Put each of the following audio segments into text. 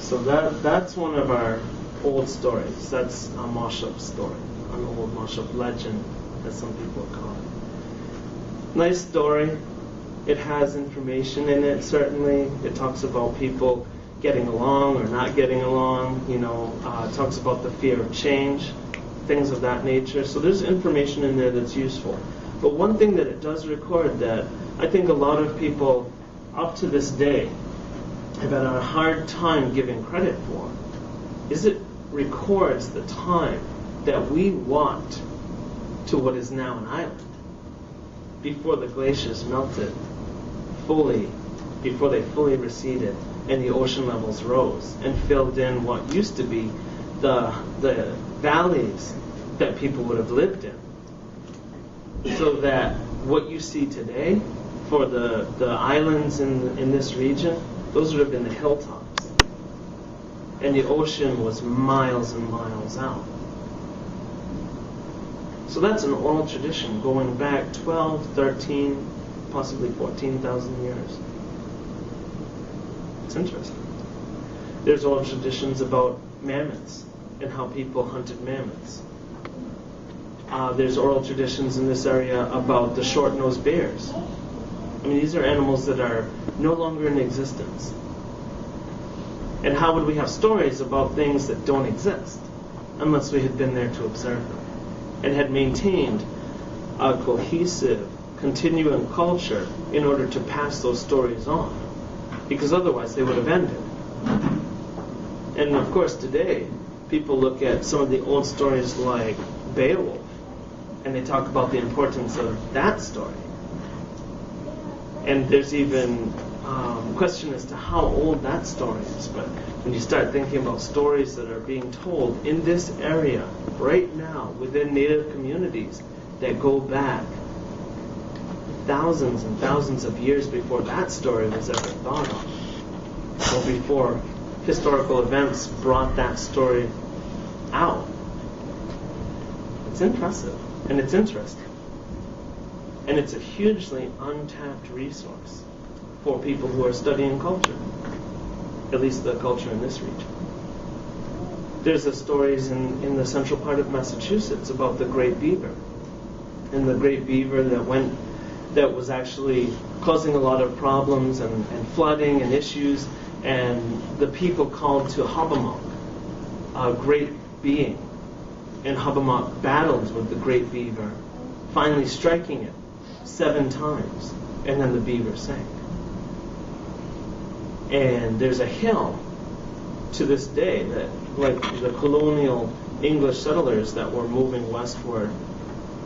So that's one of our old stories. That's a Moshop story, an old Moshop legend, as some people call it. Nice story. It has information in it, certainly. It talks about people getting along or not getting along. It talks about the fear of change, things of that nature. So there's information in there that's useful. But one thing that it does record that I think a lot of people up to this day have had a hard time giving credit for is it records the time that we walked to what is now an island before the glaciers melted fully, before they fully receded and the ocean levels rose and filled in what used to be the valleys that people would have lived in. So that what you see today for the islands in this region, those would have been the hilltops. And the ocean was miles and miles out. So that's an oral tradition going back 12, 13, possibly 14,000 years. It's interesting. There's oral traditions about mammoths and how people hunted mammoths. There's oral traditions in this area about the short-nosed bears. I mean, these are animals that are no longer in existence. And how would we have stories about things that don't exist unless we had been there to observe them and had maintained a cohesive, continuing culture in order to pass those stories on? Because otherwise they would have ended. And of course today, people look at some of the old stories like Beowulf, and they talk about the importance of that story. And there's even question as to how old that story is. But when you start thinking about stories that are being told in this area right now within Native communities that go back thousands and thousands of years before that story was ever thought of, or before historical events brought that story out, it's impressive and it's interesting. And it's a hugely untapped resource for people who are studying culture, at least the culture in this region. There's the stories in the central part of Massachusetts about the great beaver, and the great beaver that was actually causing a lot of problems and flooding and issues, and the people called to Hobomok, a great being, and Hobomok battled with the great beaver, finally striking it 7 times, and then the beaver sank. And there's a hill to this day that, like the colonial English settlers that were moving westward,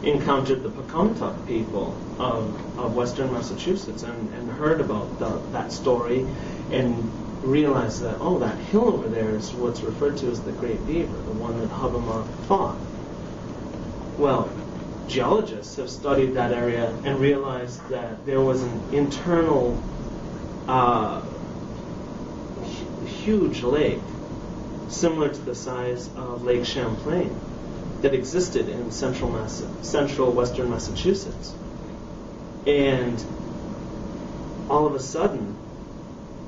encountered the Pocumtuck people of western Massachusetts and heard about that story and realized that, oh, that hill over there is what's referred to as the Great Beaver, the one that Hobomok fought. Well, geologists have studied that area and realized that there was an internal huge lake similar to the size of Lake Champlain that existed in central western Massachusetts. And all of a sudden,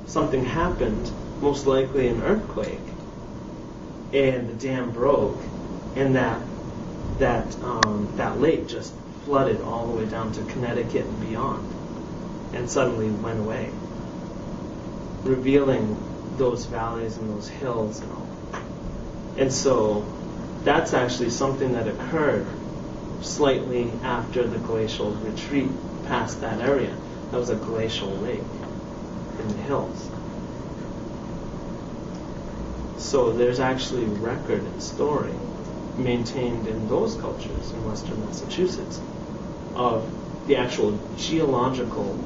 something happened, most likely an earthquake, and the dam broke, and that lake just flooded all the way down to Connecticut and beyond, and suddenly went away, revealing those valleys and those hills and all. And so that's actually something that occurred slightly after the glacial retreat past that area. That was a glacial lake in the hills. So there's actually record and story maintained in those cultures in western Massachusetts of the actual geological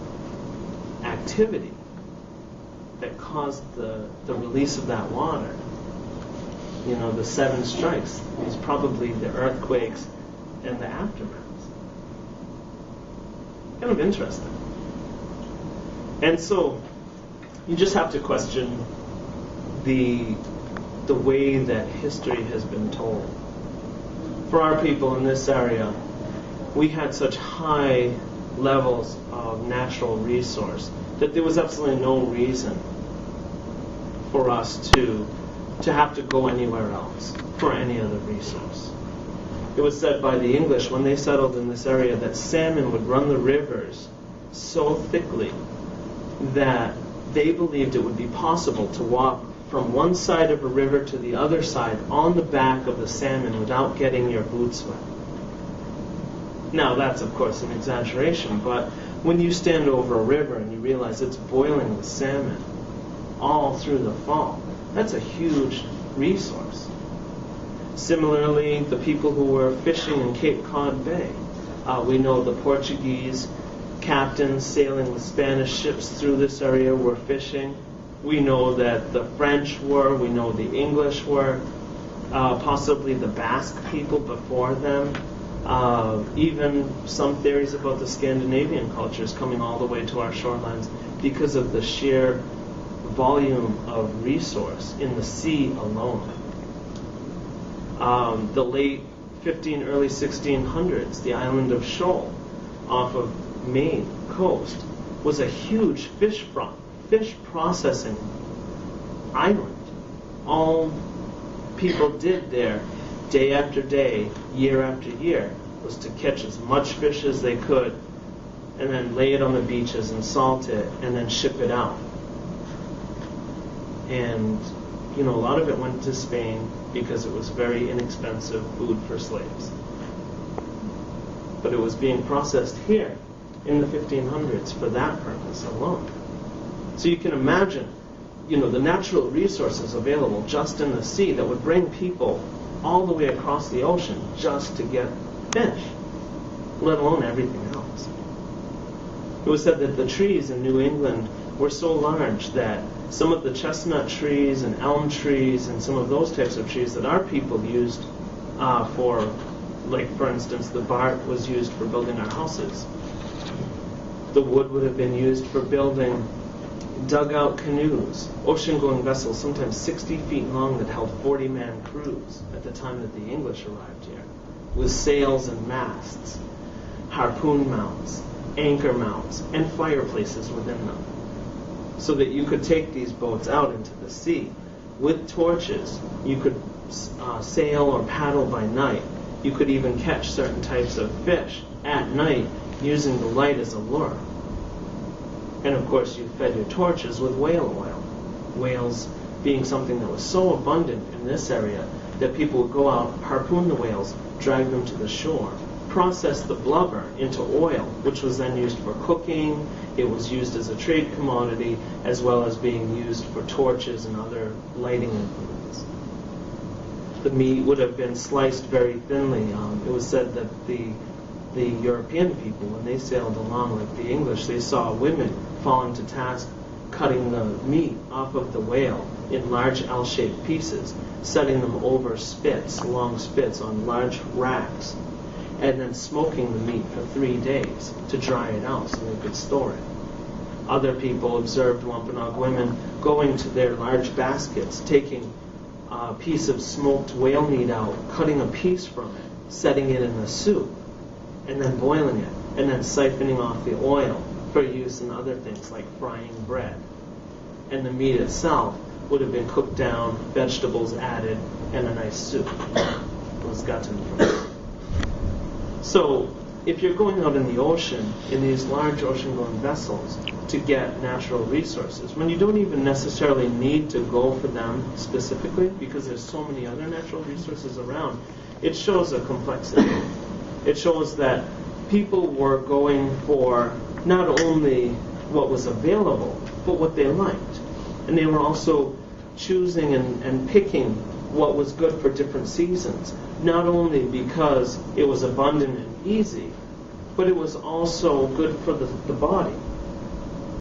activity that caused the release of that water. You know, the 7 strikes is probably the earthquakes and the aftermaths. Kind of interesting. And so you just have to question the way that history has been told. For our people in this area, we had such high levels of natural resource that there was absolutely no reason for us to have to go anywhere else for any other resource. It was said by the English when they settled in this area that salmon would run the rivers so thickly that they believed it would be possible to walk from one side of a river to the other side on the back of the salmon without getting your boots wet. Now that's of course an exaggeration, but when you stand over a river and you realize it's boiling with salmon all through the fall, that's a huge resource. Similarly, the people who were fishing in Cape Cod Bay, we know the Portuguese captains sailing with Spanish ships through this area were fishing. We know that the French were, we know the English were, possibly the Basque people before them. Even some theories about the Scandinavian cultures coming all the way to our shorelines because of the sheer volume of resource in the sea alone. The late 15, early 1600s, the island of Shoal off of Maine coast was a huge fish processing island. All people did there, day after day, year after year, was to catch as much fish as they could and then lay it on the beaches and salt it and then ship it out. And, a lot of it went to Spain because it was very inexpensive food for slaves. But it was being processed here in the 1500s for that purpose alone. So you can imagine, the natural resources available just in the sea that would bring people all the way across the ocean just to get fish, let alone everything else. It was said that the trees in New England were so large that some of the chestnut trees and elm trees and some of those types of trees that our people used for instance, the bark was used for building our houses. The wood would have been used for building dugout canoes, ocean-going vessels, sometimes 60 feet long, that held 40-man crews at the time that the English arrived here, with sails and masts, harpoon mounts, anchor mounts, and fireplaces within them, so that you could take these boats out into the sea. With torches, you could sail or paddle by night. You could even catch certain types of fish at night using the light as a lure. And of course, you fed your torches with whale oil. Whales being something that was so abundant in this area that people would go out, harpoon the whales, drag them to the shore, process the blubber into oil, which was then used for cooking. It was used as a trade commodity, as well as being used for torches and other lighting implements. The meat would have been sliced very thinly. It was said that the European people, when they sailed along like the English, they saw women falling to task cutting the meat off of the whale in large L-shaped pieces, setting them over spits, long spits on large racks, and then smoking the meat for 3 days to dry it out so they could store it. Other people observed Wampanoag women going to their large baskets, taking a piece of smoked whale meat out, cutting a piece from it, setting it in a soup, and then boiling it, and then siphoning off the oil for use in other things like frying bread. And the meat itself would have been cooked down, vegetables added, and a nice soup was gotten from it. So, if you're going out in the ocean, in these large ocean-going vessels, to get natural resources, when you don't even necessarily need to go for them specifically, because there's so many other natural resources around, it shows a complexity. It shows that people were going for not only what was available, but what they liked. And they were also choosing and picking what was good for different seasons, not only because it was abundant and easy, but it was also good for the body.